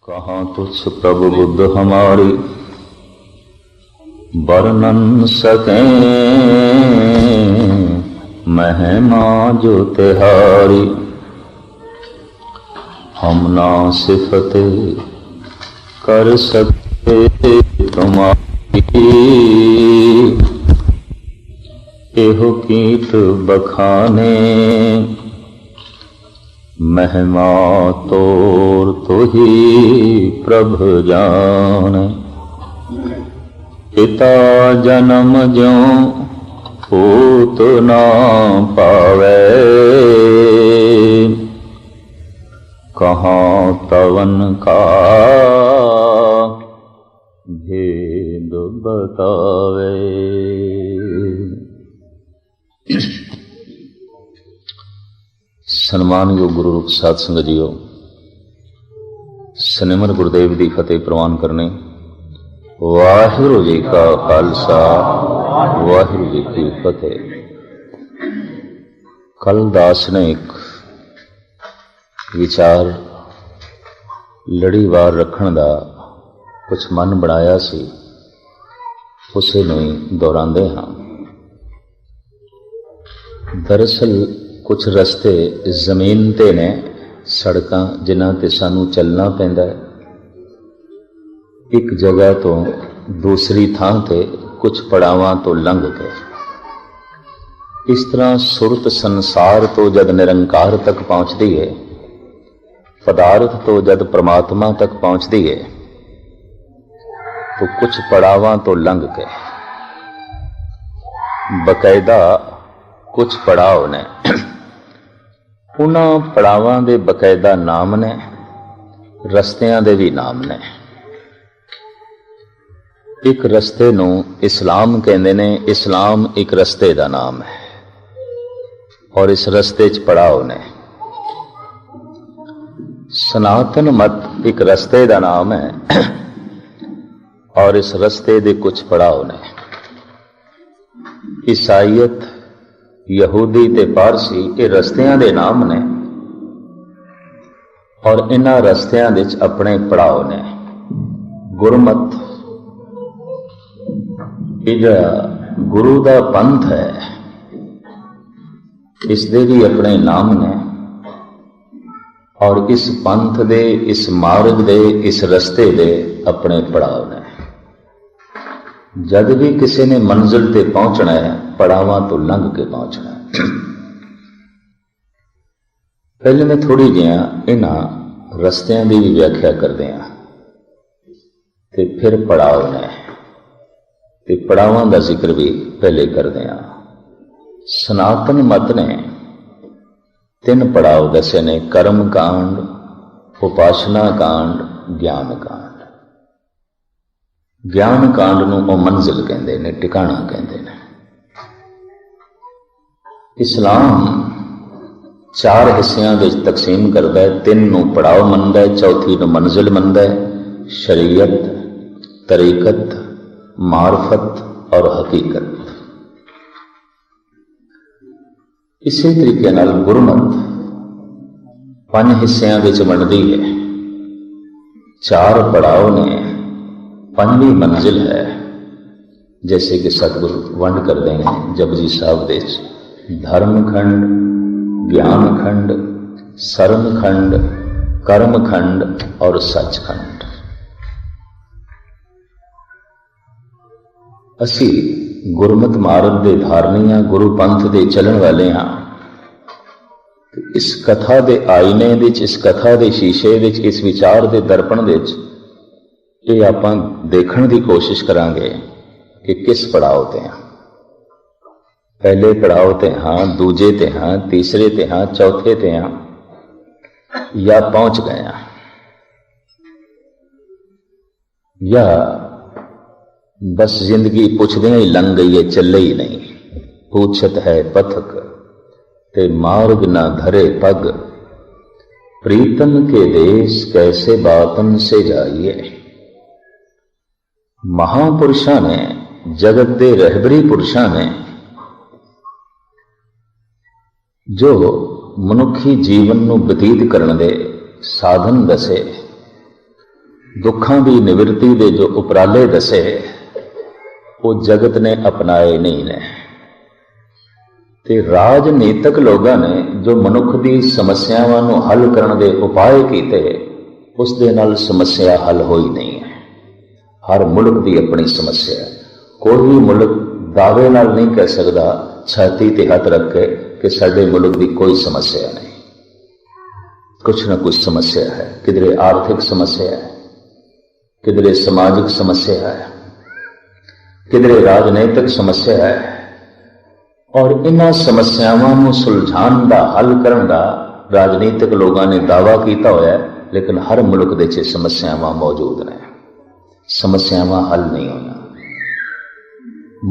कहाँ तुझ प्रभु बुद्ध हमारी वर्णन सके महिमा जो तिहारी। हम ना सिफत कर सकते तुम्हारी, एहो कीत बखाने महिमा तोर तो ही प्रभ जाने। पिता जन्म ज्यों पूत ना पावे, कहाँ तवन का भेद बतावे। सन्मानयोग गुरु रूप साध संगत जीओ, सनिमर गुरुदेव की फतेह प्रवान करने। वाहिगुरू जी का खालसा, वाहिगुरू जी की फतेह। कल दास ने एक विचार लड़ीवार रखने का कुछ मन बनाया सी, उसे नहीं दोहराते हाँ। दरअसल कुछ रस्ते जमीन ते ने, सड़कां जिन्हां ते सानू चलना पैंदा है। एक जगह तो दूसरी थां ते कुछ पड़ावां तो लंघ के, इस तरह सुरत संसार तो जद निरंकार तक पहुंचती है, पदार्थ तो जद परमात्मा तक पहुंचती है, तो कुछ पड़ावां तो लंघ के बकायदा कुछ पड़ाव ने, उन्हां पड़ावां दे बकायदा नाम ने, रस्तियां दे भी नाम ने। एक रस्ते नूं इस्लाम कहंदे ने, इस्लाम एक रस्ते दा नाम है और इस रस्ते च पड़ाव ने। सनातन मत एक रस्ते दा नाम है और इस रस्ते दे कुछ पड़ाव ने। ईसाईयत, यहूदी ते पारसी ये रस्तियां दे नाम ने और इन्हां रस्तियां दे च अपने पड़ाव ने। गुरमत ये गुरु दा पंथ है, इस दे भी अपने नाम ने और इस पंथ दे, इस मार्ग दे, इस रस्ते दे अपने पड़ाव ने। जद भी किसी ने मंजिल ते पहुंचना है, पड़ावां तो लंघ के पहुंचना है। पहले मैं थोड़ी जिहा इन्हां रस्तियां की भी व्याख्या कर दिया ते फिर पड़ाव ने ते पड़ावां का जिक्र भी पहले कर दिया। सनातन मत ने 3 पड़ाव दसे ने, कर्म कांड, उपासना कांड, ज्ञान कांड। ज्ञान कांड नूं ओ मंजिल कहंदे ने, टिकाणा कहंदे ने। इस्लाम 4 हिस्सियां विच तकसीम करदा है, 3 नूं पड़ाव मनदा है, चौथी नूं मंजिल मनदा है। शरीयत, तरीकत, मार्फत और हकीकत। इसी तरीके नाल गुरमत 5 हिस्सियां विच वंडदी है, 4 पड़ाव ने, 5वीं मंजिल है। जैसे कि सतगुरु वंड कर देंगे जपजी साहब दे धर्म खंड, ज्ञान खंड, सरम खंड, कर्म खंड और सच खंड। असी गुरमत मार्ग दे धारनी हाँ, गुरु पंथ दे चलन वाले हाँ। इस कथा दे आईने विच, इस कथा दे शीशे विच, इस विचार दे दर्पण विच ये आपां देखण दी कोशिश करांगे कि किस पड़ाव ते हां। पहले पड़ाव ते हां, दूजे ते हां, तीसरे ते हां, चौथे ते हां, या पहुंच गए हां, या बस जिंदगी पुछदे ही लंघ गई है, चले ही नहीं। पूछत है पथक ते मार्ग ना धरे पग, प्रीतम के देश कैसे बातन से जाइए। महापुरुषां ने, जगत दे रहबरी पुरुषां ने जो मनुखी जीवन नूं बतीत करन दे साधन दसे, दुखां की निवृत्ति के जो उपराले दसे वो जगत ने अपनाए नहीं ने। ते राजनीतिक लोगों ने जो मनुख की समस्यावां नूं हल करने के उपाय किए, उस दे नाल समस्या हल होई नहीं है। हर मुल्क की अपनी समस्या है। कोई भी मुल्क दावे नाल नहीं कह सकता छाती ते हथ रख के कि साडे मुल्क की कोई समस्या नहीं। कुछ ना कुछ समस्या है। किधरे आर्थिक समस्या है, किधरे सामाजिक समस्या है, किधरे राजनीतिक समस्या है। और इन्हां समस्यावां नूं सुलझाण दा हल करन दा राजनीतिक लोगों ने दावा किया होया है, लेकिन हर मुल्क दे विच समस्यावां मौजूद ने। समस्यावां हल नहीं होना।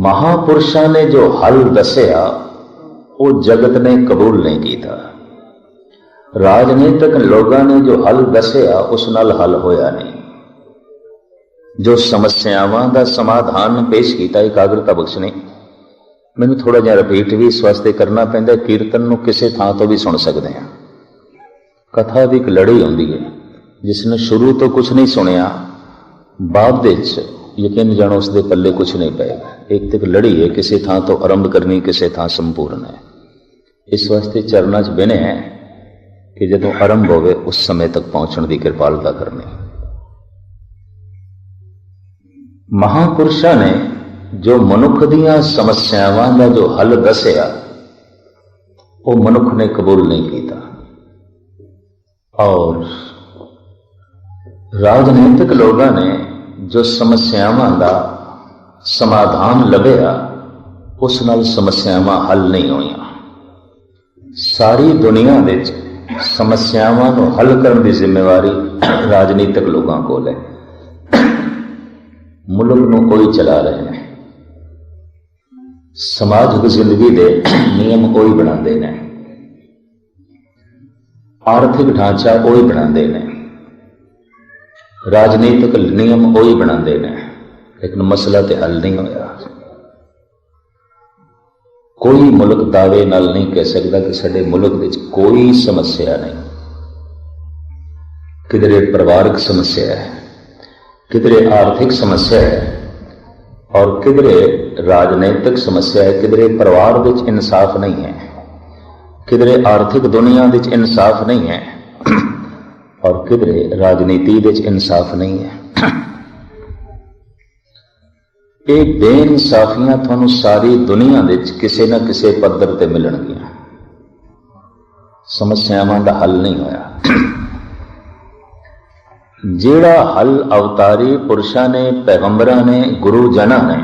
महापुरुषों ने जो हल दसिया वो जगत ने कबूल नहीं किया। राजनीतिक लोगों ने जो हल दसिया उस नाल हल होया नहीं। जो समस्यावां दा समाधान पेश किया एकाग्रता बख्शने, मैनूं थोड़ा जिहा रिपीट भी इस वास्ते करना पैंदा। कीर्तन नूं किसी थां तो भी सुन सकते हैं। कथा की एक लड़ी आउंदी है, जिसने शुरू तो कुछ नहीं सुनिया, बाद विच यकीन जानो उसके पल्ले कुछ नहीं पेगा। एक तो एक लड़ी है, किसी थां तो आरंभ करनी, किसी थां संपूर्ण है। इस वास्ते चरनां च बने हैं कि जदों आरंभ होवे उस समय तक पहुंचने की कृपालता करनी। महापुरुषों ने जो मनुख दीयां समस्यावां दा जो हल दसिया वो मनुख ने कबूल नहीं किया। और राजनीतिक लोगों ने जो समस्यावां दा समाधान लभ्या उस नाल समस्यावां हल नहीं होईयां। सारी दुनिया विच समस्यावां नूं हल करने की जिम्मेवारी राजनीतिक लोगों को है। मुल्क नूं कोई चला रहे हैं। समाजिक जिंदगी के नियम वही बनाते हैं, आर्थिक ढांचा वही बनाते हैं, राजनीतिक नियम वही बनाते हैं, लेकिन मसला तो हल नहीं होया। कोई मुल्क दावे नाल नहीं कह सकता कि साडे मुल्क विच कोई समस्या नहीं। किधरे परिवारक समस्या है, किधरे आर्थिक समस्या है, और किधरे राजनीतिक समस्या है। किधरे परिवार विच इंसाफ नहीं है, किधरे आर्थिक दुनिया विच इंसाफ नहीं है, और किधरे राजनीति विच इंसाफ नहीं है। ये बेइंसाफियां तुहानूं सारी दुनिया विच किसी न किसी पद्धर ते मिलणगियां। समस्यावां दा हल नहीं होया। जेड़ा हल अवतारी पुरुषां ने, पैगंबरां ने, गुरु जना ने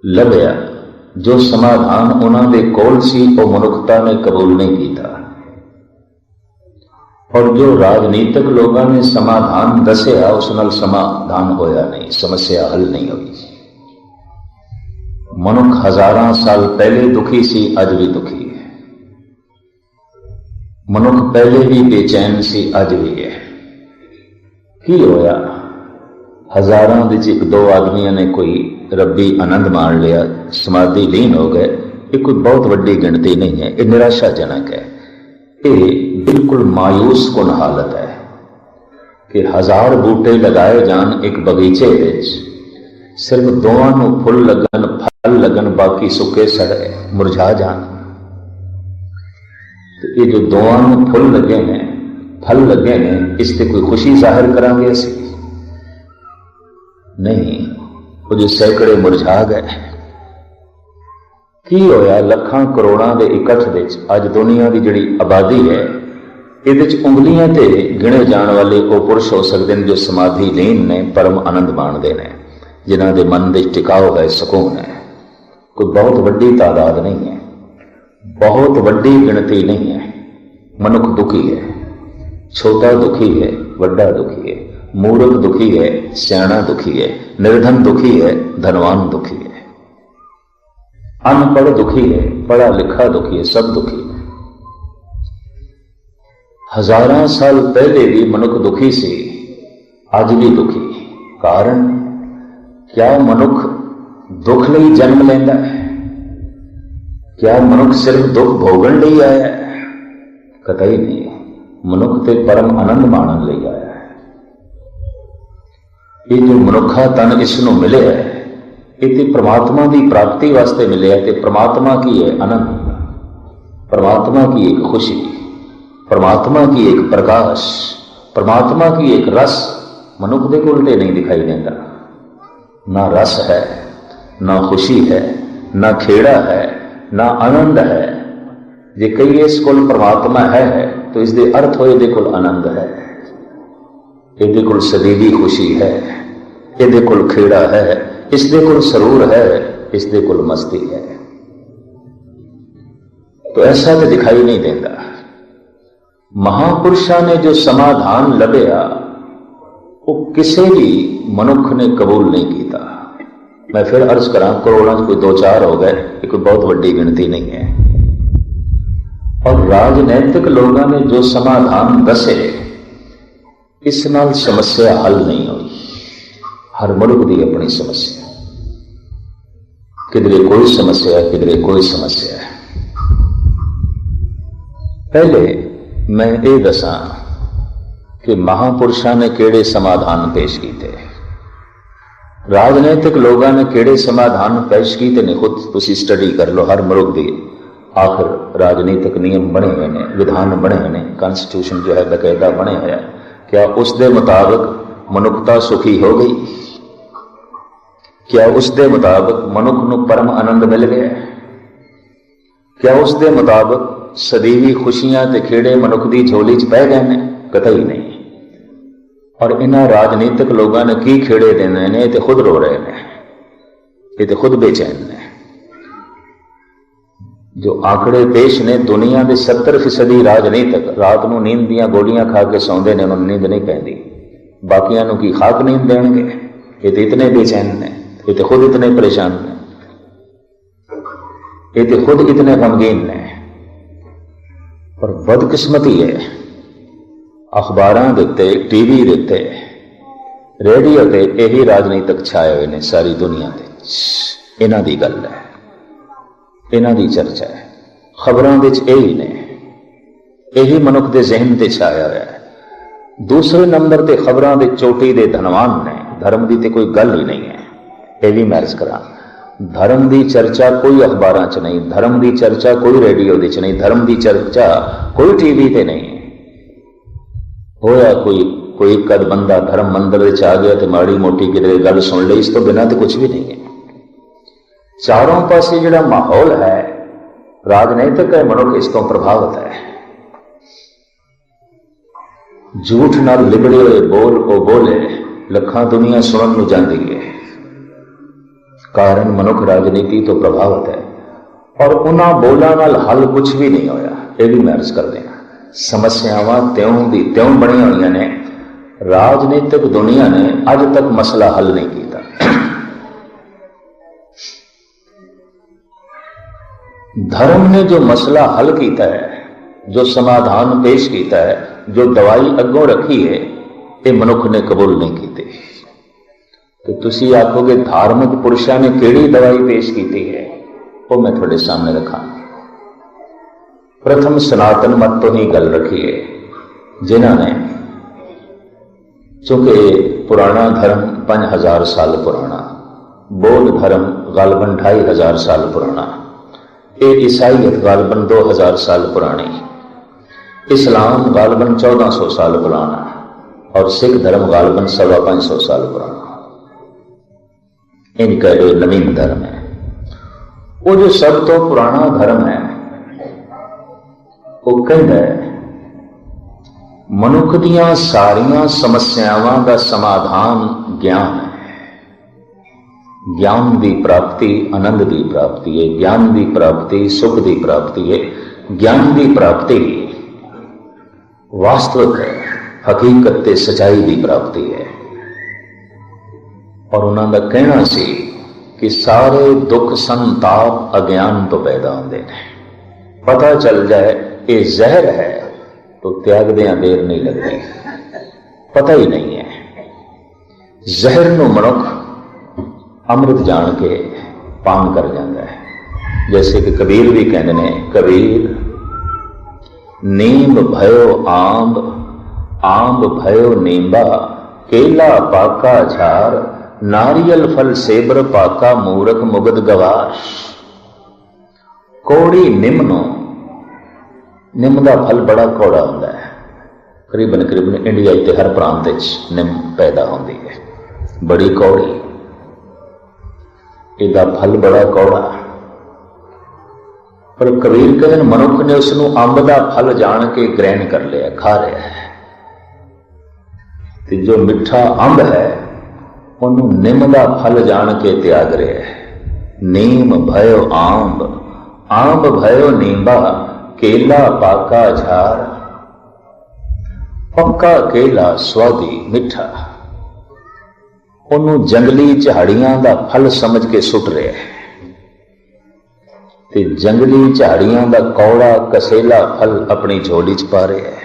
लभ्या, जो समाधान उन्हां दे कोल सी वो मनुखता ने कबूल नहीं किया। और जो राजनीतिक लोगों ने समाधान दसिया उस नाल समाधान होया नहीं, समस्या हल नहीं हुई। मनुख हजारां साल पहले दुखी सी, अज भी दुखी है। मनुख पहले भी बेचैन सी, अज भी है। की होया? हजारां विच एक दो आदमियों ने कोई रब्बी आनंद मान लिया, समाधि लीन हो गए। ये कोई बहुत वड्डी गिनती नहीं है, ये निराशाजनक है। ये बिल्कुल मायूस कुन हालत है कि 1000 बूटे लगाए जान एक बगीचे विच, सिर्फ दोवां नूं फुल लगन, फल लगन, बाकी सुके सड़े मुरझा जान। तो ये जो दोवां नूं फुल लगे हैं, फल लगे हैं, इससे कोई खुशी जाहिर करांगे असीं? नहीं। वो जो सैकड़े मुरझा गए। की होया? लखां करोड़ां दे इकट्ठ विच अज दुनिया की जिहड़ी आबादी है, इहदे च उंगलियां ते गिणे जाण वाले वो पुरुष हो सकते हैं जो समाधि लीन ने, परम आनंद माणदे ने, जिन्हां दे मन दे टिकाव है, सुकून है। कोई बहुत वड्डी तादाद नहीं है, बहुत वड्डी गिनती नहीं है। मनुख दुखी है, छोटा दुखी है, वड्डा दुखी है, मूर्ख दुखी है, सियाणा दुखी है, निर्धन दुखी है, धनवान दुखी है, अनपढ़ दुखी है, पढ़ा लिखा दुखी है, सब दुखी है। हजारां साल पहले भी मनुख दुखी से, आज भी दुखी। कारण क्या मनुख दुख लई जन्म लेंदा है? क्या मनुख सिर्फ दुख भोगण लई आया है? कतई नहीं। मनुख ते परम आनंद माणन लई आया है। ये जो मनुखा तन इसनों मिले है ये तो परमात्मा की प्राप्ति वास्ते मिले है। तो परमात्मा की है आनंद, परमात्मा की एक खुशी, परमात्मा की एक प्रकाश, परमात्मा की एक रस मनुख के कोल नहीं दिखाई देता। ना रस है, ना खुशी है, ना खेड़ा है, ना आनंद है। जे कई इस कोल परमात्मा है तो इसके अर्थ हो ये कोल आनंद है, ये कोल सदैवी खुशी है, ये कोल खेड़ा है, इसके कोल सरूर है, इसके कोल मस्ती है। तो ऐसा तो दिखाई नहीं देता। महापुरुषों ने जो समाधान लभ्या वो किसी भी मनुख ने कबूल नहीं किया। मैं फिर अर्ज करा, करोड़ों कोई 2-4 हो गए, ये कोई बहुत बड़ी गिनती नहीं है। और राजनैतिक लोगों ने जो समाधान दसे इस नाल समस्या हल नहीं हुई। हर मुल्क की अपनी समस्या, किधरे कोई समस्या है, किधरे कोई समस्या है। पहले मैं ये दसा कि महापुरुषों ने केड़े समाधान पेश किए, राजनैतिक लोगों ने केड़े समाधान पेश किए ने खुद तुसी स्टडी कर लो। हर मुल्क के आखिर राजनीतिक नियम बने हुए हैं, विधान बने हुए हैं, कॉन्स्टिट्यूशन जो है बकायदा बने हुए हैं। क्या उसके मुताबिक मनुखता सुखी हो गई? क्या उसके मुताबिक मनुख को परम आनंद मिल गया? क्या उसके मुताबिक सदैवी खुशियां ते खेड़े मनुख की झोली च पै गए ने? कतई नहीं। और इन्हां राजनीतिक लोगों ने की खेड़े देने ने, तो खुद रो रहे हैं, ये तो खुद बेचैन ने। जो आंकड़े पेश ने, दुनिया के 70% राजनीतिक रात को नींद दियां गोलियां खा के सौंदे ने, उन्होंने नींद नहीं पैंदी। बाकियां की खाक नींद देंगे? ये तो इतने बेचैन ने, ये तो खुद इतने परेशान ने, ये तो खुद इतने गमगीन ने। पर बदकिस्मती है, अखबारां दिते, टीवी दिते, रेडियो ते यही राजनीतिक छाए हुए ने सारी दुनिया के। इन्हां दी गल है, इन्हां दी चर्चा है, खबरां विच यही ने, यही मनुख के जहन ते छाया हुआ है। दूसरे नंबर ते खबरां दे चोटी दे धनवान ने, धर्म की तो कोई गल ही नहीं है। यह भी मैं अर्ज करा, धर्म की चर्चा कोई अखबारां च नहीं, धर्म की चर्चा कोई रेडियो च नहीं, धर्म की चर्चा कोई टीवी ते नहीं। होया कोई कद बंदा धर्म मंदिर आ गया तो माड़ी मोटी किधरे गल सुन ली, इस तो बिना तो कुछ भी नहीं है। चारों पासे जिहड़ा माहौल है राजनीतिक है, मनुख इस तो प्रभावित है। झूठ नाल लिबड़े हुए बोल ओ बोले, लखां दुनिया सुनन नूं जांदी है। कारण मनुख राजनीति तो प्रभावित है। और उन्हां बोलां नाल हल कुछ भी नहीं होया। यह भी मैं अर्ज कर देना, समस्यावां त्यों दी त्यों बनी हुई ने। राजनीतिक दुनिया ने अज तक मसला हल नहीं किया। धर्म ने जो मसला हल किया है, जो समाधान पेश किया है, जो दवाई अगों रखी है, ये मनुख ने कबूल नहीं की। तो तुसी आखोगे धार्मिक पुरुषों ने केड़ी दवाई पेश की है, वो मैं थोड़े सामने रखा। प्रथम सनातन मत तो ही गल रखी है, जिन्होंने, चूंकि पुराना धर्म 5000 साल पुराना, बौद्ध धर्म गालबन 2500 साल पुराना, ये ईसाईयत गालबन 2000 साल पुरानी, इस्लाम गालबन 1400 साल पुराना और सिख धर्म गालबन 550 साल पुराना। इनका जो नवीन धर्म है, वो जो सब तो पुराना धर्म है, वो कहता है मनुख दियां सारियां समस्यावां का समाधान ज्ञान है। ज्ञान की प्राप्ति आनंद की प्राप्ति है, ज्ञान की प्राप्ति सुख की प्राप्ति है, ज्ञान की प्राप्ति वास्तविक है, हकीकत ते सच्चाई की प्राप्ति है। और उन्होंने कहना सी कि सारे दुख संताप अज्ञान तो पैदा होते हैं। पता चल जाए ये जहर है तो त्यागदियां देर नहीं लगती। पता ही नहीं है, जहर नूं मनुख अमृत जान के पान कर जाता है। जैसे कि कबीर भी कहते हैं, कबीर नींब भयो आंब, आंब भयो नींबा, केला पाका झार, नारियल फल सेबर पाका, मूरख मुगद गवार। कौड़ी निम्नो, निम का फल बड़ा कौड़ा होंदा है। करीबन करीबन इंडिया के हर प्रांत निम पैदा होती है, बड़ी कौड़ी, इसका फल बड़ा कौड़ा। पर कबीर कहते मनुख ने उसनों अंब का फल जान के ग्रहण कर लिया, खा रहा है। तो जो मिठा अंब है उन्होंने निम का फल जान के त्याग रहा है। नीम भयो आंब, आंब भयो नींबा, केला पाका झार। पक्का केला स्वादी मिठा, उन्होंने जंगली झाड़ियां का फल समझ के सुट रहा है। ते जंगली झाड़ियां का कौड़ा कसेला फल अपनी झोली च पा रहा है।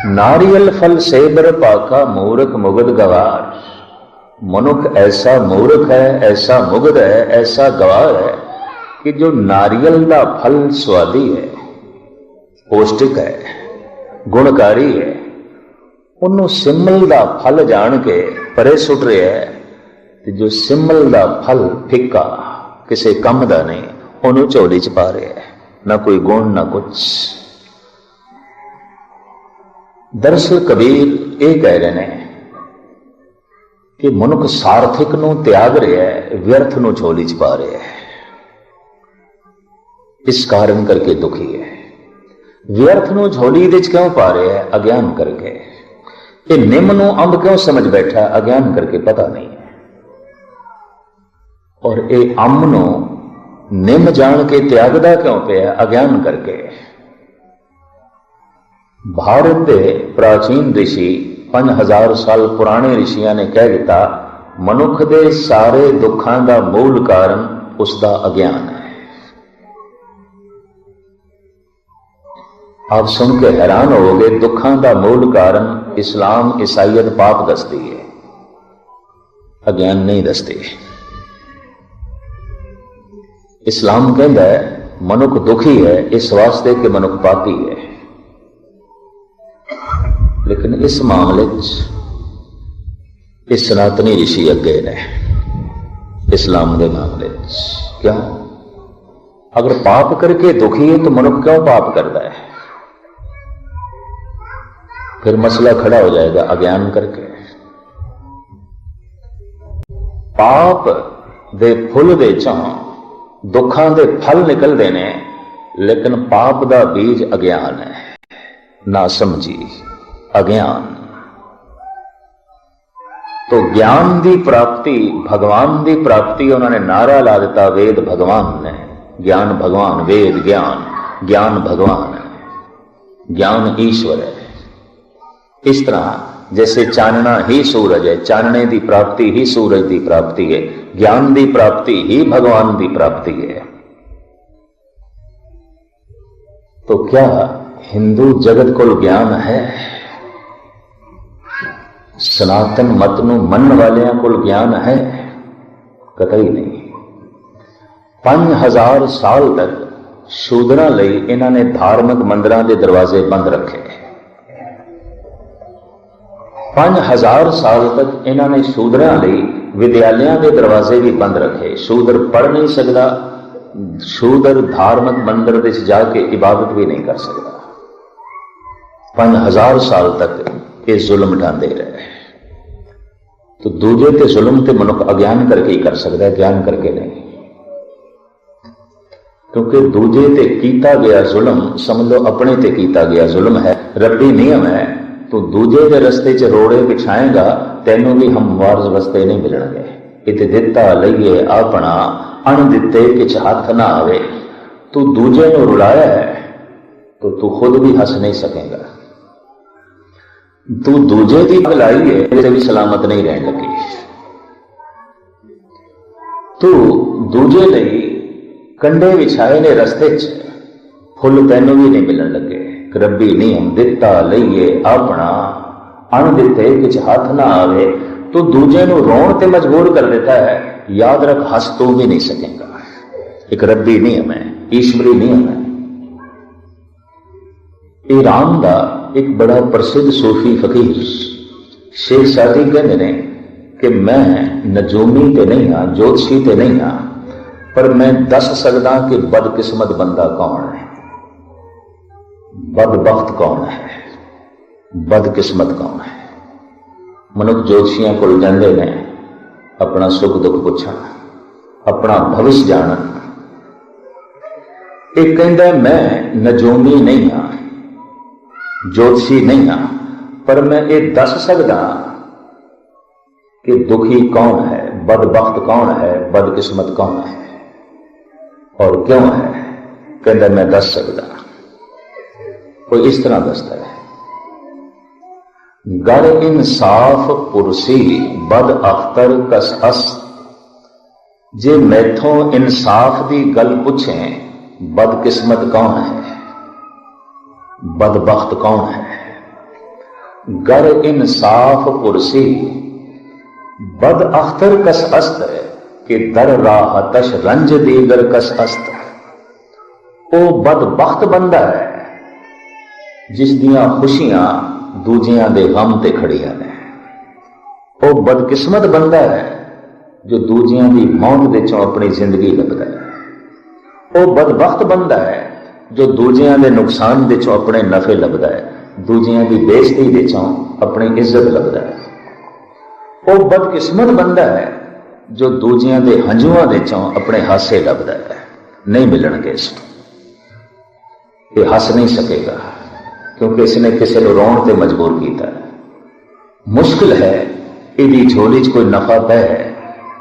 नारियल फल सेबर पाका, मूर्ख मुगद गवार। मनुख ऐसा मूर्ख है, ऐसा मुगद है, ऐसा गवार है कि जो नारियल का फल स्वादी है, पौष्टिक है, गुणकारी है, उन्होंने सिमल का फल जान के परे सुट रहा है। जो सिमल का फल फिक्का, किसी कम का नहीं, उन्होंने झोली च पा रहा है, ना कोई गुण ना कुछ। दरअसल कबीर ये कह रहे हैं कि मनुख सार्थिक नूं त्याग रहा है, व्यर्थ नूं झोली च पा रहा है। इस कारण करके दुखी है। व्यर्थ नूं झोली दे च क्यों पा रहा है? अज्ञान करके। ये निम नूं अंब क्यों समझ बैठा? अज्ञान करके, पता नहीं है। और ये अंब नूं निम जान के त्यागदा क्यों पिया? अज्ञान करके। भारत के प्राचीन ऋषि 5000 साल पुराने ऋषियों ने कह दिता, मनुख के सारे दुखों का मूल कारण उसका अज्ञान है। आप सुन के हैरान होगे, दुखों का मूल कारण इस्लाम ईसाइयत पाप दसती है, अज्ञान नहीं दसती। इस्लाम कहता है मनुख दुखी है इस वास्ते कि मनुख पापी है। लेकिन इस मामले इस सनातनी ऋषि अगे ने इस्लाम के मामले क्यों? अगर पाप करके दुखी है तो मनुख क्यों पाप करता है? फिर मसला खड़ा हो जाएगा अज्ञान करके। पाप दे फुल दे चों दुखां दे फल निकलते ने, लेकिन पाप का बीज अज्ञान है, ना समझी, अज्ञान। तो ज्ञान की प्राप्ति, भगवान की प्राप्ति, उन्होंने नारा ला दिता, वेद भगवान ने, ज्ञान भगवान, वेद ज्ञान, ज्ञान भगवान है, ज्ञान ईश्वर है। इस तरह जैसे चानना ही सूरज है, चानने की प्राप्ति ही सूरज की प्राप्ति है, ज्ञान की प्राप्ति ही भगवान की प्राप्ति है। तो क्या हिंदू जगत को ज्ञान है? सनातन मत नूं मनन वालियां को ज्ञान है? कतई नहीं। 5000 साल तक शूदरां लई इन्हां ने धार्मिक मंदिरां दे दरवाजे बंद रखे। 5000 साल तक इन्होंने शूदरां लई विद्यालयों के दरवाजे भी बंद रखे। शूदर पढ़ नहीं सकता, शूदर धार्मिक मंदिर में जाके इबादत भी नहीं कर सकता। 5000 साल तक ये जुल्म ढांदे रहे। तो दूजे ते जुल्म ते मनुख अज्ञान करके ही कर सकता है, ज्ञान करके नहीं। क्योंकि दूजे ते कीता गया जुल्म समझ लो अपने ते कीता गया जुल्म है, रब्बी नियम है। तो दूजे के रस्ते च रोड़े बिछाएगा, तेनों भी हमवार रस्ते नहीं मिलणगे। इते दिता लईए अपना, अण दिते किछ हाथ ना आवे। तू दूजे को रुलाया है तो तू खुद भी हंस नहीं सकेगा। तू दूजे की भलाई है, तेरे भी सलामत नहीं रहने लगी। तू दूजे लई कंडे विछाए ने रस्ते च, फुल तेनों भी नहीं मिलन लगे। रब्बी नियम दिता लईए अपना, अण दिते किछ हाथ ना आवे। तो दूजे को रोण ते मजबूर कर देता है। याद रख, हंस तो भी नहीं सकेगा। एक रब्बी नियम है, ईश्वरी नियम है। ईरान का एक बड़ा प्रसिद्ध सूफी फकीर शेख सादी कहते हैं कि मैं नजूमी तो नहीं हाँ, ज्योतिषी तो नहीं हाँ, पर मैं दस सकदा कि बदकिस्मत बंदा कौन है, बदबख्त कौन है, बदकिस्मत कौन है। मनुख ज्योतिषियों को जाते हैं अपना सुख दुख पूछण, अपना भविष्य जानन। एक कहता मैं नजूमी नहीं हाँ, ज्योतिषी नहीं हाँ, पर मैं ये दस सकदा कि दुखी कौन है, बदबख्त कौन है, बदकिस्मत कौन है और क्यों है। कहता मैं दस सकदा। कोई इस तरह दसता है, गर इंसाफ पुरसी बद अख्तर कस अस। जे मैथों इंसाफ की गल पूछें बदकिस्मत कौन है, बदबख्त कौन है। गर इंसाफ पुरसी बद अख्तर कस अस्त कि दर राहतश रंज दीगर कस अस्त। वो बदबख्त बंदा है जिस दियां खुशियां दूजियां दे गम ते खड़ियां ने। वो बदकिस्मत बंदा है जो दूजियां दी मौत दे चों अपनी जिंदगी लभदा है। वो बदबख्त बंदा है जो दूजियां दे नुकसान दे चों अपने नफे लभदा है, दूजियां दी बेइज्जती दे चों अपनी इज्जत लभदा है। वो बदकिस्मत बंदा है जो दूजियां दे हंजुआं दे चों अपने हासे लभदा है। नहीं मिलणगे इसको, ये हस नहीं सकेगा क्योंकि इसने किसी को रोण ते मजबूर किया। मुश्किल है इसकी झोली च कोई नफा पै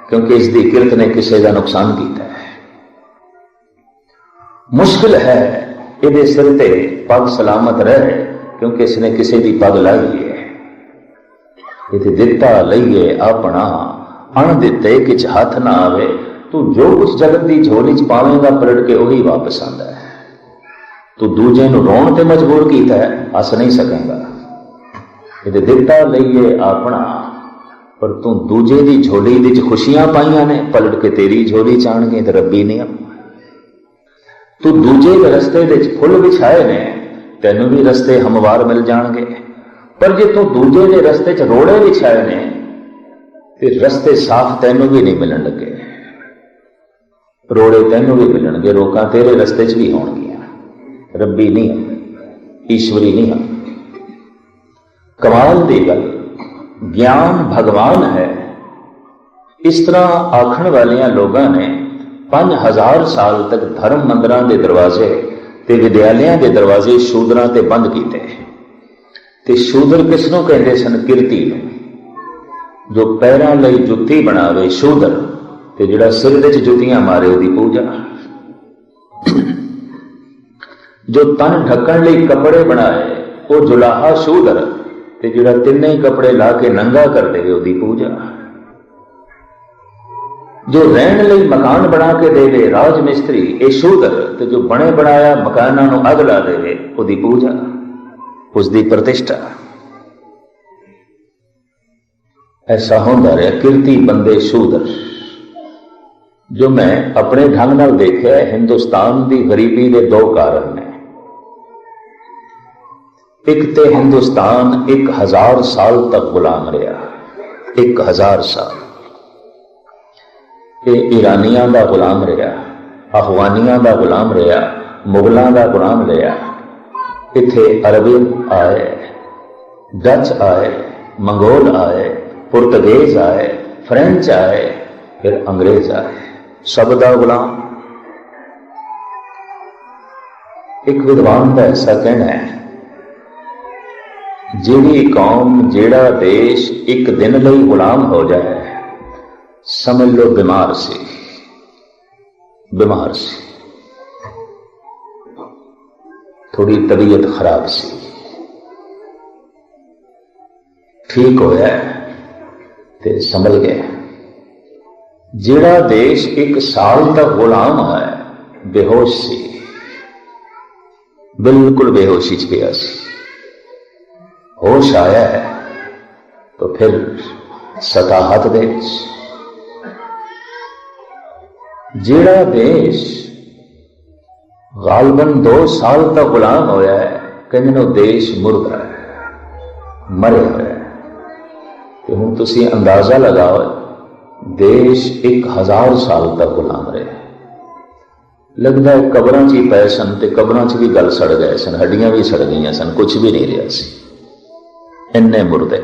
क्योंकि इसकी किरत ने किसी का नुकसान किया है। मुश्किल है ये सिर ते पग सलामत रहे क्योंकि इसने किसी की पग लाई है। ये दिता लईए अपना अण दिते किच हाथ ना आवे। तू जो कुछ जगत की झोली च पावेगा पलट के वही वापस आता है। तू दूजे नूं रोण ते मजबूर किया है, हस नहीं सकेगा। ये दिता लईए अपना, पर तू दूजे की झोली दी खुशियां पाइया ने पलट के तेरी झोली च आणगे ते रब्बी नहीं। तू दूजे के रस्ते दे फुल बिछाए ने, तेनों भी रस्ते हमवार मिल जाएंगे। पर जे तू दूजे के रस्ते च रोड़े बिछाए ने ते रस्ते साफ तेनों भी नहीं मिलन लगे। रोड़े तेनों भी मिलणगे, रोकां तेरे रस्ते च भी होणगियां। रब्बी नहीं, ईश्वरी नहीं। कमाल दी गल, ज्ञान भगवान है इस तरह आखण वालियां लोगों ने 5000 साल तक धर्म मंदिरां दे दरवाजे ते विद्यालयां दे दरवाजे शूदरां ते बंद कीते। ते शूदर किसनों कहते सन? किरती नूं। जो पैरां लई जुत्ती बनावे शूदर, ते जिहड़ा सिर विच जुत्तियां मारे उहदी पूजा। जो तन ढकण लई कपड़े बनाए वो जुलाहा शूदर, ते जिहड़ा तिन्ने ही कपड़े ला के नंगा कर देवे उहदी पूजा। जो रहन लई मकान बना के देवे राज मिस्त्री ये शूदर, ते जो बने बनाया मकाना नूं अग ला देवे उहदी पूजा, उसकी प्रतिष्ठा। ऐसा होंदा रहा, किरती बंदे शूदर। जो मैं अपने ढंग नाल देखिया हिंदुस्तान की गरीबी के 2 कारण ने। एक तो हिंदुस्तान 1000 साल तक गुलाम रहा, 1000 साल। ये ईरानियां का गुलाम रहा, अफगानियां का गुलाम रहा, मुगलों का गुलाम रहा। इत्थे अरबी आए, डच आए, मंगोल आए, पुर्तगेज आए, फ्रेंच आए, फिर अंग्रेज आए, सब का गुलाम। एक विद्वान का ऐसा कहना है, जिहड़ी कौम जिहड़ा देश एक दिन लई गुलाम हो जाए समझ लो बीमार सी, बीमार सी, थोड़ी तबीयत खराब सी। ठीक होया ते संभल गया। जिहड़ा देश 1 साल तक गुलाम है बेहोश सी, बिल्कुल बेहोशी च गया सी। होश आया है तो फिर सताहत दे जिहड़ा देश गालबन 2 साल तक गुलाम होया है ਕਹਿੰਦੇ ਨੇ ਉਹ ਦੇਸ਼ ਮੁਰਦਾ ਹੈ, ਮਰਿਆ ਹੋਇਆ ਹੈ। ਤੇ ਹੁਣ ਤੁਸੀਂ ਅੰਦਾਜ਼ਾ ਲਗਾਓ, ਦੇਸ਼ 1000 ਸਾਲ ਤੱਕ ਗੁਲਾਮ ਰਿਹਾ। लगता है कबरां च ही पै सन ते कबरां च भी गल सड़ गए सन, हड्डियां भी सड़ गई सन, कुछ भी नहीं रहा सी। इन्ने मुर्दे,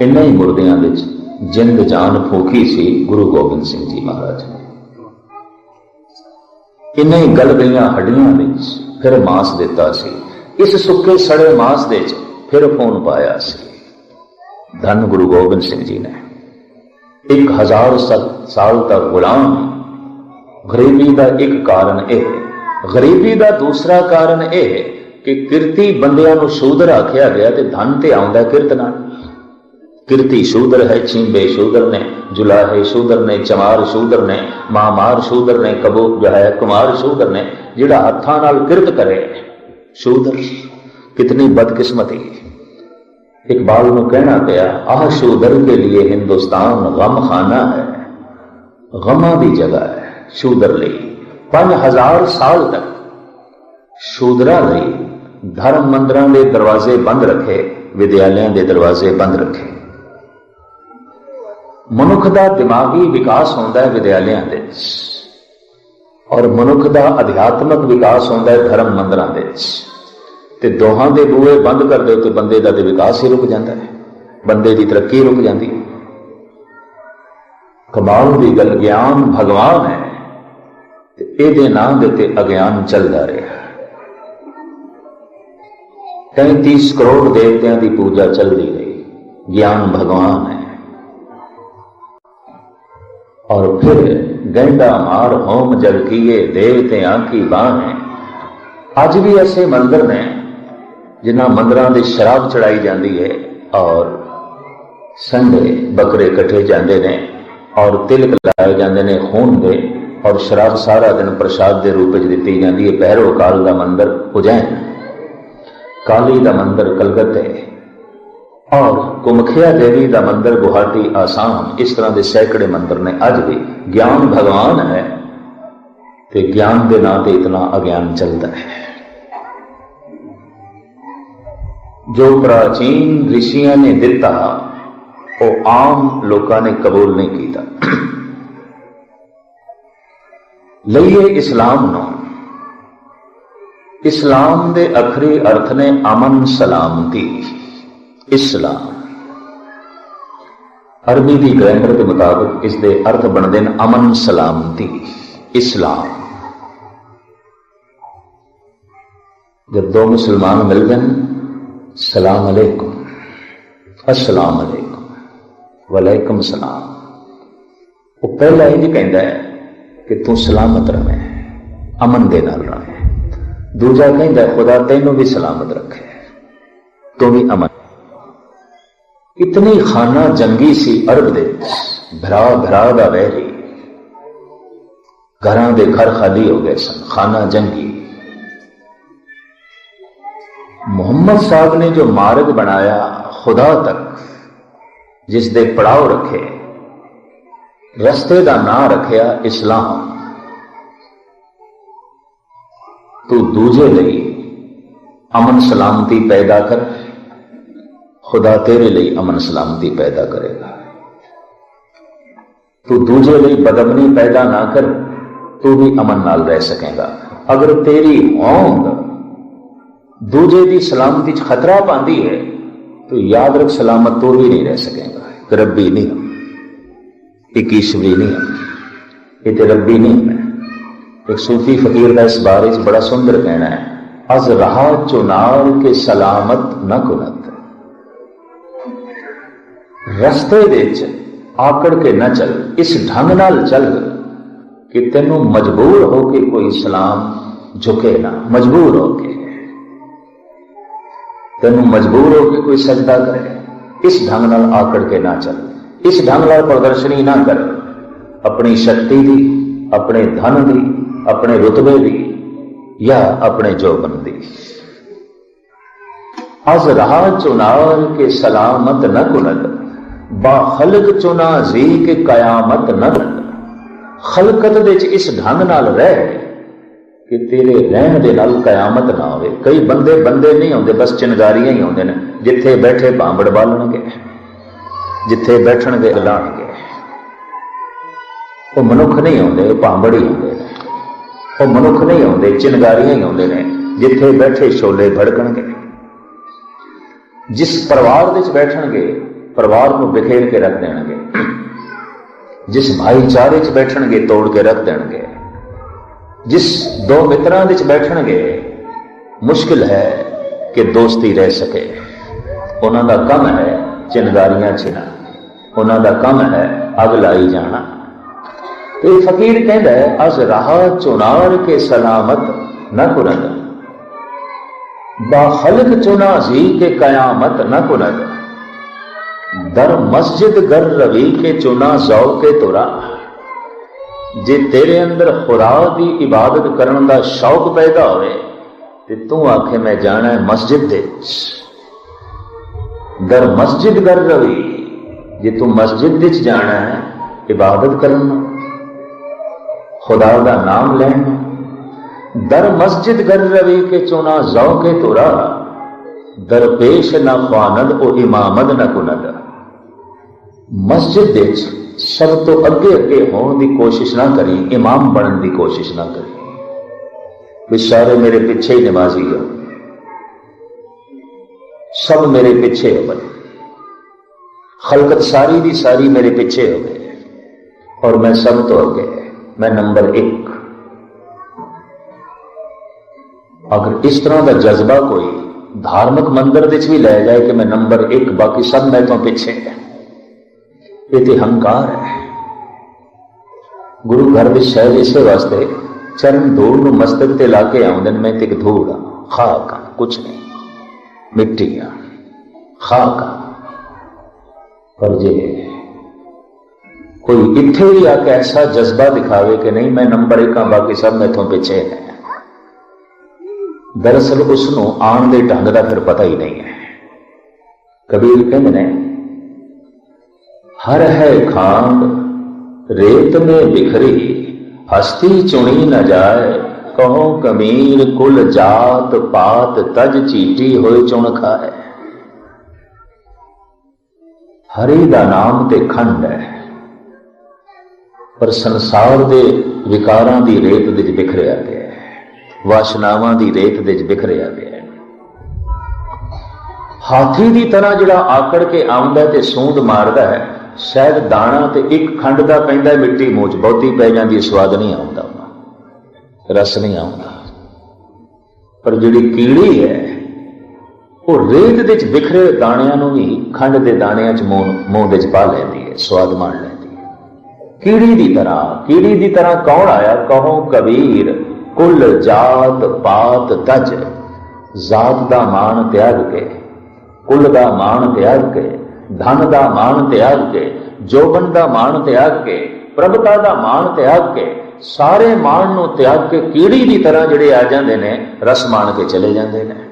इन्ने ही मुर्दियां विच जिंद जान फूकी सी गुरु गोबिंद सिंह जी महाराज ने। इन्ने ही गल गई हड्डियां विच फिर मांस दिता सी। इस सुके सड़े मांस दे फिर खून पाया सी। धन गुरु गोबिंद सिंह जी ने 1000 साल तक गुलाम। गरीबी का एक कारण यह, गरीबी का दूसरा कारण यह कि किरती बंदियां नूं शूदर आख्या गया तो धन ते आउंदा किरत नाल। किरती शूदर है, छींबे शूदर ने, जुलाहे शूदर ने, चमार शूदर ने, मामार शूदर ने, कबू जो है कुमार शूदर ने, जिहड़ा हत्थां नाल किरत करे शूदर। कितनी बदकिस्मती। इकबाल नूं कहना पिया, आह शूदर के लिए हिंदुस्तान गम खाना है, गमां दी जगह है। शूदर लई 5000 साल तक शूदरां लई धर्म मंदिरां दे दरवाजे बंद रखे, विद्यालयां दे दरवाजे बंद रखे। मनुख दा दिमागी विकास होंदा है विद्यालयां दे और मनुख दा अध्यात्मक विकास होंदा है धर्म मंदिरां दे। ते दोहां दे बूहे बंद कर दो तो बंदे दा ते विकास ही रुक जाता है, बंदे दी तरक्की रुक जाती है। कमाल दी गल, ज्ञान भगवान है, ਇਹਦੇ नाम देते अज्ञान चलता रहा। 33 करोड़ देवतियों की पूजा चलती रही, ज्ञान भगवान है। और फिर गंडा मार होम जल किए देवतियां की बाण है। अज भी ऐसे मंदिर ने जिन्हां मंदिरां दे शराब चढ़ाई जाती है और संडे बकरे कटे जाते हैं और तिलक लाए जाते हैं खून दे, और शराब सारा दिन प्रसाद के रूप में दी जाती है। भैरव काल का मंदिर उज्जैन, काली का मंदिर कलकत्ते और कुमखिया देवी का मंदिर गुवाहाटी आसाम। इस तरह के सैकड़े मंदिर ने। अज भी ज्ञान भगवान है तो ज्ञान के नाम से इतना अज्ञान चलता है। जो प्राचीन ऋषियों ने दिता वो आम लोगों ने कबूल नहीं किया। लईए इस्लाम नो, इस्लाम दे अखरी अर्थ ने अमन सलामती। इस्लाम अरबी की ग्रामर के मुताबिक इसके अर्थ बनते हैं अमन सलामती। इस्लाम जब दो मुसलमान मिलते हैं, सलाम अलैकुम, अस्सलाम अलैकुम, वलैकुम सलाम। वो पहला इंज कहता है कि तू सलामत रहे, अमन दे नाल रहे। दूजा कहता है खुदा तेनों भी सलामत रखे, तू भी अमन। इतनी खाना जंगी सी अरब दे, भरा भरा दा वैरी, घरां दे घर खाली हो गए सन, खाना जंगी। मोहम्मद साहब ने जो मार्ग बनाया खुदा तक, जिस दे पड़ाव रखे, रस्ते का नाम रखिया इस्लाम। तू दूजे लई अमन सलामती पैदा कर, खुदा तेरे लिए अमन सलामती पैदा करेगा। तू दूजे लिए बदअमनी पैदा ना कर, तू भी अमन नाल रह सकेगा। अगर तेरी होंद दूजे की सलामती खतरा पाती है तो याद रख सलामत तो भी नहीं रह सकेगा। रब्बी नहीं, एक ईश्वरी नहीं, ये रब्बी नहीं है। एक सूफी फकीर का इस बारे में बड़ा सुंदर कहना है, अज रहा चुनार के सलामत न कुनत। रस्ते विच आकड़ के न चल, इस ढंग नाल चल कि तेनों मजबूर होके कोई सलाम झुके ना, मजबूर होके तेनों मजबूर होके कोई सजदा करे। इस ढंग नाल आकड़ के ना चल, इस ढंग नाल प्रदर्शनी ना कर अपनी शक्ति दी, अपने धन दी, अपने रुतबे दी या अपने जोबन दी। अज रहा चुनार के सलामत न कुनद, बाखलक चुना जी के कयामत न। खलकत दे इस ढंग नाल रह कि तेरे रहन दे नाल कयामत ना होवे। कई बंदे बंदे नहीं होंदे, बस चिनगारियां ही होंदे ने। जिथे बैठे भांबड़ बालणगे, जिथे बैठणगे लाणगे। वो मनुख नहीं होंदे, भांबड़ ही होंदे ने। वो मनुख नहीं होंदे, चिनगारियां ही होंदे ने। जिथे बैठे शोले भड़कणगे। जिस परिवार विच बैठणगे, परिवार को बिखेर के रख देणगे। जिस भाईचारे च बैठणगे, तोड़ के रख देणगे। जिस दो मित्रां विच बैठणगे, मुश्किल है कि दोस्ती रह सके। उन्हां दा काम है चिनगारियां छीना, उन्हां दा काम है अग लाई जाना। तो फकीर कहता है, अज राह चुनार के सलामत न कुरद, बाखलक चुना जी के कयामत न कुरद, दर मस्जिद गर रवि के चुना जौ के तुरा। जे तेरे अंदर खुदा की इबादत करने का शौक पैदा होए ते तू आखे मैं जाना है मस्जिद दे। दर मस्जिद गर रवि, जे तू मस्जिद विच जाना है इबादत करना, खुदा का नाम लेना। दर मस्जिद गर रवि के चुना जौ के तुरा, दरपेश न ख्वानद ओ इमामद न कुनद। मस्जिद विच सब तो अगे अगे होने की कोशिश ना करी, इमाम बनने की कोशिश ना करी। भी सारे मेरे पीछे ही नमाजी हो, सब मेरे पीछे हो गए, खलकत सारी दी सारी मेरे पीछे हो गए और मैं सब तो अगे, मैं नंबर 1। अगर इस तरह का जज्बा कोई धार्मिक मंदिर विच भी ले जाए कि मैं नंबर 1, बाकी सब मैं तो पीछे है, ये तो हंकार है। गुरु घर में शायद इसे वास्ते चरण धूड़ न मस्तक ते लाके आउंदे ने। मैं ते एक धूड़ खाक कुछ नहीं, मिट्टी खाक। पर जे कोई इत्थे भी आके ऐसा जज्बा दिखावे कि नहीं मैं नंबर 1 हाँ, बाकी सब मैथों पीछे है, दरअसल उसनों आन दे ढंग का फिर पता ही नहीं है। कबीर कहते ने, हर है खांड रेत में बिखरी, हस्ती चुनी न जाए, कहो कमीर कुल जात पात तज चीटी होए चुन खाए। हरि दा नाम ते खंड है, पर संसार दे विकारां दी रेत विच बिखरिया गया है, वासनावां दी रेत विच बिखरिया गया है। हाथी की तरह जिहड़ा आकड़ के आउंदा ते सूंद मारदा है, शायद दाना ते एक खंड का पैंदा मिट्टी मूँह च बहुती पै जाती, स्वाद नहीं आता, रस नहीं आता। पर जिहड़ी कीड़ी है वो रेत विच बिखरे दाणियां नूं भी खंड के दाणियां च मूँह विच पा लैंदी है, स्वाद मान लैंदी है। कीड़ी दी तरह कौन आया, कहो कबीर कुल जात पात तज। जात दा मान त्याग के, कुल दा मान त्याग के, धन का मान त्याग के, जोबन का मान त्याग के, प्रभुता का मान त्याग के, सारे मान नूं त्याग के कीड़ी की तरह जिहड़े आ जाते ने, रस मान के चले जाते हैं,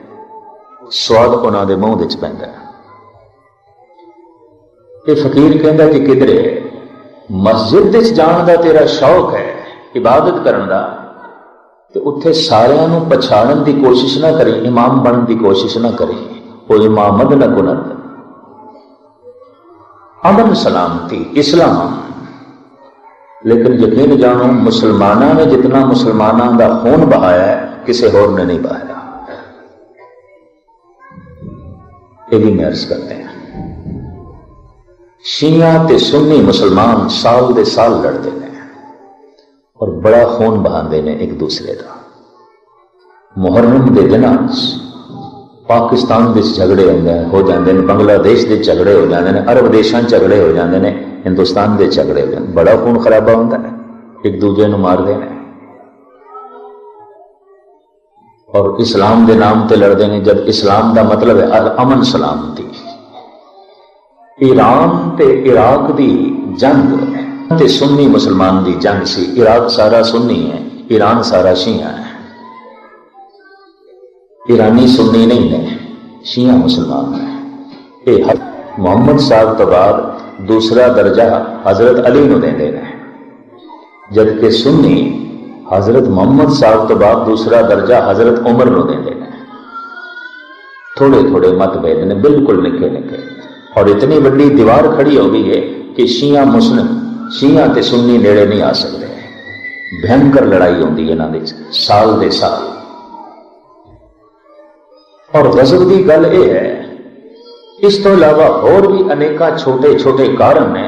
स्वाद उन्हां दे मूँह विच पैंदा है। ये फकीर कहता कि किधरे मस्जिद विच जाण दा तेरा शौक है, इबादत करन दा, ते उत्थे सारियां नूं पछाणन की कोशिश ना करी, इमाम बनने की कोशिश ना करी। वो इमामद न कुनद, अमन सलामती इस्लाम। लेकिन यकीन जानो मुसलमानों ने जितना मुसलमानों का खून बहाया है, किसी होर ने नहीं बहाया। ये भी मैं अर्ज करते हैं, शिया ते सुन्नी मुसलमान साल दे साल लड़ते हैं और बड़ा खून बहाते हैं एक दूसरे का। मुहर्रम के दिनों पाकिस्तान में झगड़े हो जाते हैं, बांग्लादेश के झगड़े हो जाते हैं, अरब देशों झगड़े हो जाते हैं, हिंदुस्तान के झगड़े हो जाते हैं। बड़ा खून खराबा होता है, एक दूजे को मारते हैं और इस्लाम के नाम से लड़ते हैं, जब इस्लाम का मतलब है अमन सलामती। ईरान ते इराक की जंग ते सुन्नी मुसलमान की जंग सी। इराक सारा सुन्नी है, ईरान सारा शिया है। ईरानी सुन्नी नहीं है, शिया मुसलमान है। ये मोहम्मद साहब तो बाद दूसरा दर्जा हजरत अली नूं देंदे ने, जबकि सुन्नी हजरत मोहम्मद साहब तो बाद दूसरा दर्जा हजरत उमर को देंगे ने। थोड़े थोड़े मतभेद ने, बिल्कुल निके निके, और इतनी बड़ी दीवार खड़ी हो गई है कि शिया मुस्लिम, शिया ते सुन्नी नेड़े नहीं आ सकते। भयंकर लड़ाई होती है इन्हां दे साल दे साल। और गजब की गल यह है, इस तो इलावा और भी अनेका छोटे छोटे कारण ने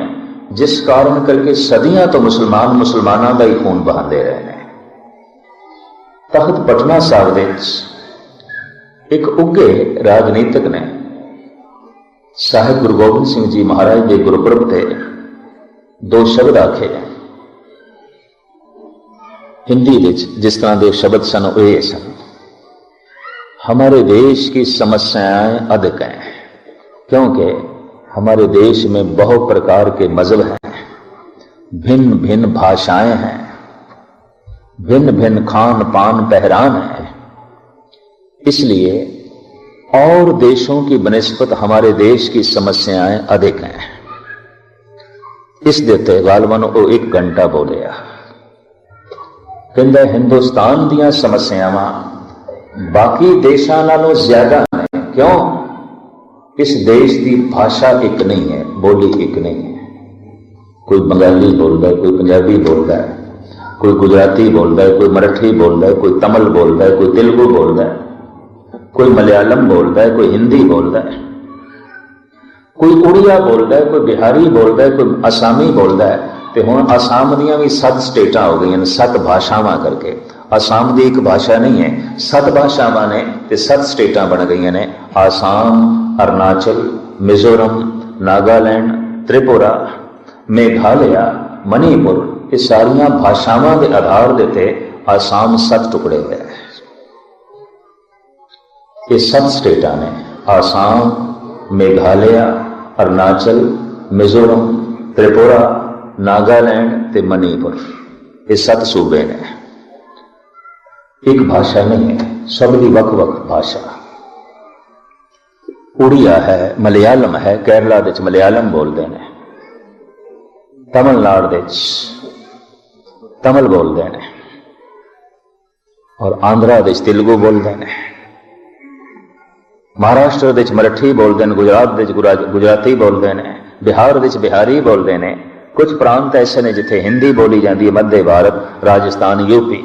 जिस कारण करके सदियां तो मुसलमान मुसलमानों का ही खून बहाते रहे हैं। तख्त पटना साहब दे एक उगे राजनीतिक ने साहिब गुरु गोबिंद सिंह जी महाराज के गुरपुरब से दो शब्द आखे हिंदी विच, जिस तरह के शब्द सन वे सन, हमारे देश की समस्याएं अधिक हैं क्योंकि हमारे देश में बहुत प्रकार के मजहब हैं, भिन्न भिन्न भाषाएं हैं, भिन्न भिन्न खान पान पहरान है। इसलिए और देशों की बनिस्बत हमारे देश की समस्याएं अधिक हैं। इस देते गालवन वो 1 घंटा बोलिया, कहंदा हिंदुस्तान दीयां समस्यावां बाकी देशों नालों ज्यादा ने। क्यों? इस देश की भाषा एक नहीं है, बोली एक नहीं है। कोई बंगाली बोलता है, कोई पंजाबी बोलता है, कोई गुजराती बोलता है, कोई मराठी बोलता है, कोई तमिल बोलता है, कोई तेलुगु बोलता है, कोई मलयालम बोलता है, कोई हिंदी बोलता है, कोई उड़िया बोलता है, कोई बिहारी बोलता है, कोई असामी बोलता है। तो हुण आसाम दियां भी 7 स्टेटां हो गई, 7 भाषावां करके। आसाम की एक भाषा नहीं है, 7 भाषावां ने ते 7 स्टेटां बन गई ने। आसाम, अरुणाचल, मिजोरम, नागालैंड, त्रिपुरा, मेघालय, मणिपुर, ये सारिया भाषावां के आधार देते आसाम 7 टुकड़े हुए। ये 7 स्टेटां ने, आसाम, मेघालय, अरुणाचल, मिजोरम, त्रिपुरा, नागालैंड ते मणिपुर, ये 7 सूबे ने। एक भाषा नहीं है, सब की वख वख भाषा। उड़िया है, मलयालम है, केरला दे मलयालम बोलते हैं, तमिलनाडु दे तमिल बोलते हैं, और आंध्रा दे तेलुगु बोलते हैं, महाराष्ट्र दे मराठी बोलते हैं, गुजरात दे गुजराती बोलते हैं, बिहार दे बिहारी बोलते हैं। कुछ प्रांत ऐसे ने जिथे हिंदी बोली जाती है, मध्य भारत, राजस्थान, यूपी।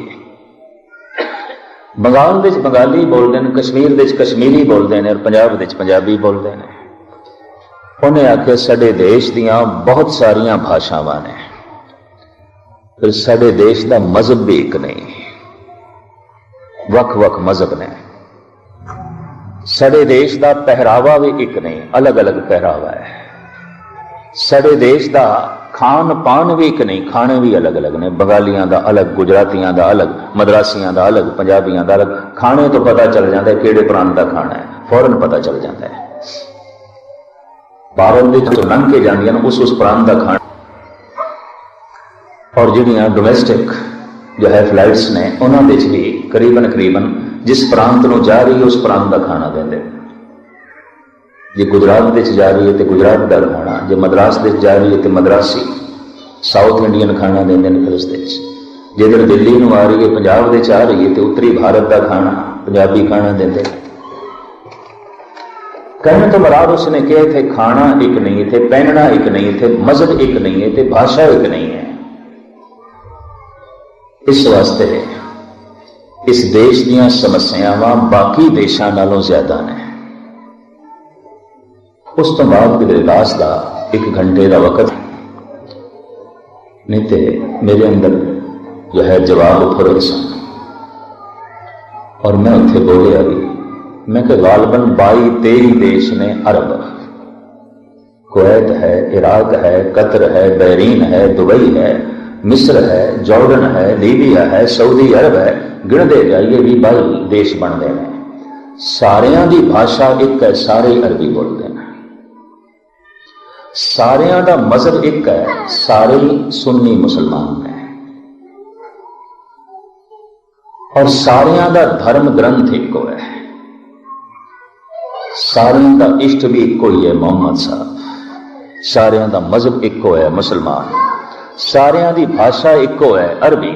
बंगाल दे बंगाली बोलते हैं, कश्मीर दे कश्मीरी बोलते हैं, और पंजाब दे पंजाबी बोलते हैं। उन्हें आख्या साडे देश दियां बहुत सारियां भाषावां ने, फिर साडे देश का मजहब भी एक नहीं, वख वख मजहब ने। साडे देश का पहरावा भी एक नहीं, अलग अलग पहरावा है। साडे देश का खान पान भी एक नहीं, खाने भी अलग अलग ने। बंगालियां का अलग, गुजरातियां का अलग, मद्रासियां का अलग, पंजाबियां का अलग। खाने तो पता चल जाता है किहड़े प्रांत का खाना है, फौरन पता चल जाता है। भारत में जो लंघ के जांदियां उस प्रांत का खाना, और जिहड़ियां डोमैस्टिक जो है फ्लाइट्स ने, उन्होंने भी करीबन करीबन जिस प्रांत में जा रही है उस प्रांत का खाना देंगे। जे गुजरात जा रही है तो गुजरात का खाना, जे मद्रास जा रही है तो मद्रासी साउथ इंडियन खाना देंगे। फिर उस जिधर दिल्ली में आ रही है, पंजाब आ रही है तो उत्तरी भारत का खाना, पंजाबी खाना देंगे। कहने तो बराबर उसने कहा थे खाना एक नहीं थे, पहनना एक नहीं थे, मजहब एक नहीं है, थे भाषा एक नहीं है। इस वास्ते इस देश दीयां समस्यावां बाकी देशों नालों ज्यादा ने। उस तो बाद मेरे दास का 1 घंटे का वक्त नहीं तो मेरे अंदर जो है जवाब उभरे सन, और मैं उत्थे बोले अभी मैं कि गालबन 22-23 देश ने, अरब, कुवैत है, इराक है, कतर है, बहरीन है, दुबई है, मिस्र है, जॉर्डन है, लीबिया है, सऊदी अरब है, गिणते जाइए भी 22 देश बनते हैं। सारियां दी भाषा एक है, सारे अरबी बोलते हैं। सारियां दा मजहब एक है, सारे सुन्नी मुसलमान हैं, और सारियां दा धर्म ग्रंथ एक है, सारियां दा इष्ट भी एक ही है, मोहम्मद साहब। सारियां दा मजहब एक है, मुसलमान। सारियां दी भाषा एक है, अरबी।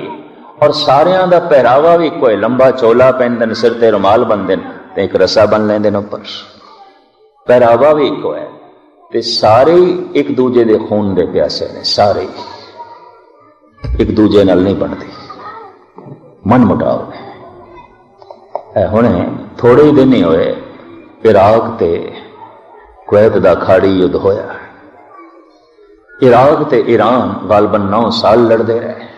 और सारियां दा पहरावा भी इक्को है, लंबा चोला पहनते हैं, सिर ते रुमाल बनते हैं ते एक रस्सा बन लेंदे ने उपर, पहरावा भी इक्को है ते सारे एक दूजे दे खून दे प्यासे ने, सारे एक दूजे नाल नहीं बनते, मन मुटाव है। हुणे थोड़े ही दिन ही होए इराक ते कुवैत दा खाड़ी युद्ध होया। इराक ते ईरान गालबन 9 साल लड़ते रहे।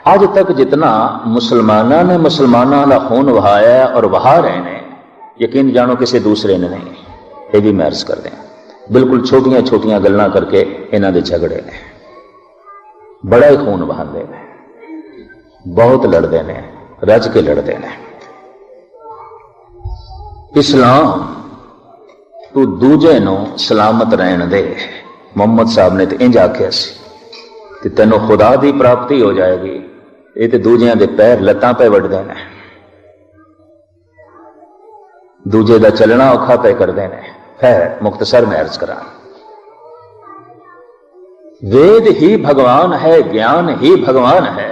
आज तक जितना मुसलमाना ने मुसलमाना का खून वहाया और वहा रहे ने, यकीन जानो किसी दूसरे ने नहीं। ये भी मैं अर्ज कर दें, बिल्कुल छोटियां छोटियां गल्लां करके इन्हां दे झगड़े ने, बड़ा ही खून बहाते हैं, बहुत लड़ते हैं, रज के लड़ते हैं। इस्लाम तू दूजे नूं सलामत रहन दे, मुहम्मद साहब ने तो इंज आख्या सी ते तैनूं खुदा दी प्राप्ति हो जाएगी। ये तो दूजियां दे पैर लत्तां पे वड्डदे ने, दूजे दा चलना औखा पे करदे ने। खैर मुख्तसर में अर्ज करा, वेद ही भगवान है, ज्ञान ही भगवान है।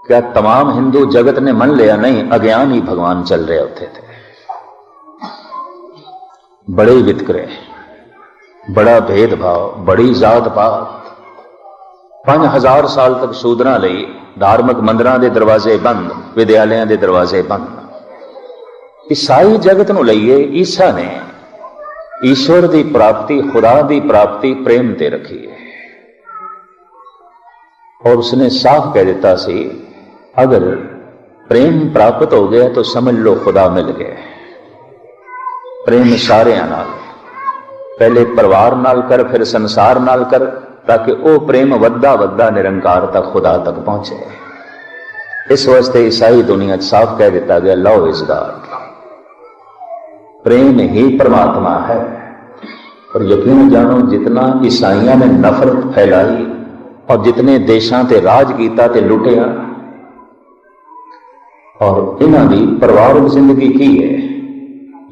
क्या तमाम हिंदू जगत ने मन लिया? नहीं, अज्ञान ही भगवान चल रहे होते थे। बड़े वितकरे, बड़ा भेदभाव, बड़ी जात पात। 5000 साल तक शूदरां लई धार्मिक मंदिरां दे दरवाजे बंद, विद्यालयां दे दरवाजे बंद। ईसाई जगत नूं लईए ईसा ने ईश्वर की प्राप्ति, खुदा की प्राप्ति प्रेम ते रखी है। और उसने साफ कह दिता सी, अगर प्रेम प्राप्त हो गया तो समझ लो खुदा मिल गया। प्रेम सारियां नाल, पहले परिवार नाल कर, फिर संसार नाल कर, ताकि वह प्रेम वद्दा वद्दा निरंकार तक, खुदा तक पहुंचे। इस वास्ते ईसाई दुनिया साफ कह दिता गया, लव इज गॉड, प्रेम ही परमात्मा है। और यकीन जानो जितना ईसाइयों ने नफरत फैलाई और जितने देशों ते राज किया ते लुटिया, और इन्हां दी परिवारक जिंदगी की है,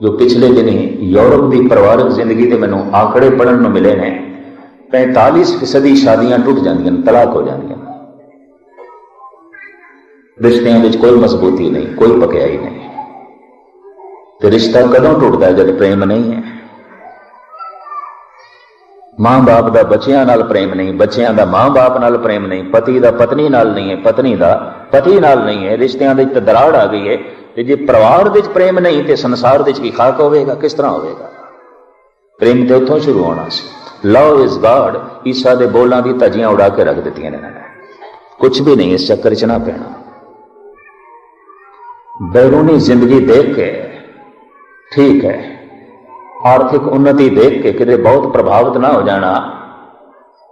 जो पिछले दिन यूरोप की परिवारक जिंदगी के मैनू आंकड़े पढ़न नूं मिले ने, 45% शादियां टुट जांदियां, तलाक हो जांदियां। रिश्तियां विच कोई मजबूती नहीं, कोई पक्याई नहीं। तो रिश्ता कदों टुटदा है? जब प्रेम नहीं है। मां बाप का बच्चियां नाल प्रेम नहीं, बच्चियां का मां बाप नाल प्रेम नहीं, पति का पत्नी नाल नहीं है, पत्नी का पति नाल नहीं है। रिश्तियां दे विच दराड़ आ गई है। ते जे परिवार दे विच प्रेम नहीं तो संसार दे विच की खाक होवेगा? किस तरह होवेगा? प्रेम तो उत्थों शुरू होना सी। लव इज गॉड ईसा दे बोलां दी धज्जियां उड़ा के रख दित्तियां ने इन्होंने। कुछ भी नहीं, इस चक्कर च ना पैना। बैरूनी जिंदगी देख के ठीक है, आर्थिक उन्नति देख के किते बहुत प्रभावित ना हो जाना।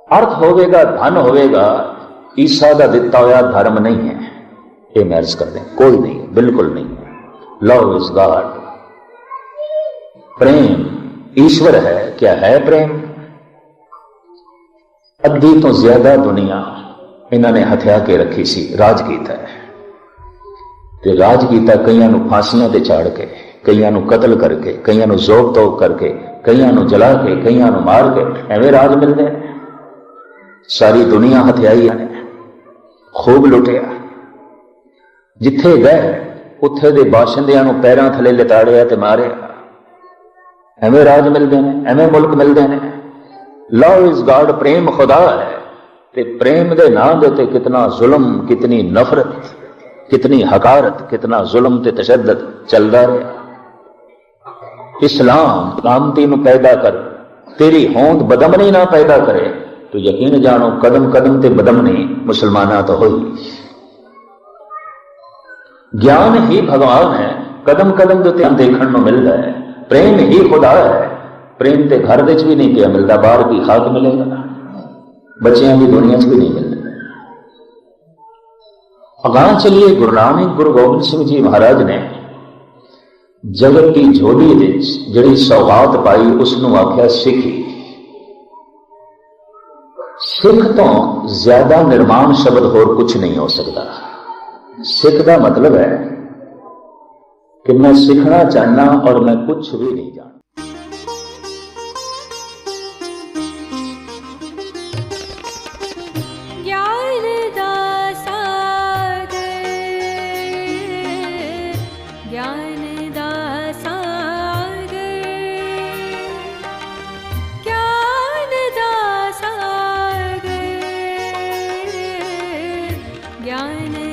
अर्थ होवेगा, धन होवेगा, ईसा का दिता हुआ धर्म नहीं है। ये मैं अर्ज कर दें, कोई नहीं है, बिल्कुल नहीं है। लव इज गॉड, प्रेम ईश्वर है। क्या है प्रेम? अद्धी तो ज्यादा दुनिया इन्होंने हथिया के रखी सी, राज कीता है। ते राज कीता कईयां नूं फांसियां ते चाड़ के, कईयां नूं कतल करके, कईयां नूं जोक तोक करके, कईयां नूं जला के, कईयां नूं मार के, एवें राज मिलदे ने। सारी दुनिया हथियाई ने, खूब लुटिया। जिथे गए उत्थे दे बाशिंदियां नूं पैरां थले लिताड़िया ते मारिया। एवें राज मिलदे ने, एवें मुल्क मिलदे ने। लव इज गॉड, प्रेम खुदा है। ते प्रेम दे नाम दे ते कितना जुल्म, कितनी नफरत, कितनी हकारत, कितना जुल्म ते तशद्दुद चलदा रहा। इस्लाम सलामती नूं पैदा कर, तेरी होंद बदमनी ना पैदा करे, तो यकीन जानो कदम कदम ते बदमनी मुसलमाना तो होई। ज्ञान ही भगवान है, कदम कदम तो देखने को मिलता है। प्रेम ही खुदा है। प्रेम ते घर विच भी नहीं पिया मिलता, बाहर की खाक मिलेगा, बच्चियां की दुनिया च भी नहीं मिलता। अगां चलिए, गुरु नानक गुरु गोबिंद सिंह जी महाराज ने जगत की झोली विच जिहड़ी सौगात पाई, उसनूं आख्या सिखी। सिख तो ज्यादा निर्माण शब्द होर कुछ नहीं हो सकता। सिख का मतलब है कि मैं सीखना चाहना और मैं कुछ भी नहीं जानता। ज्ञान ज्ञान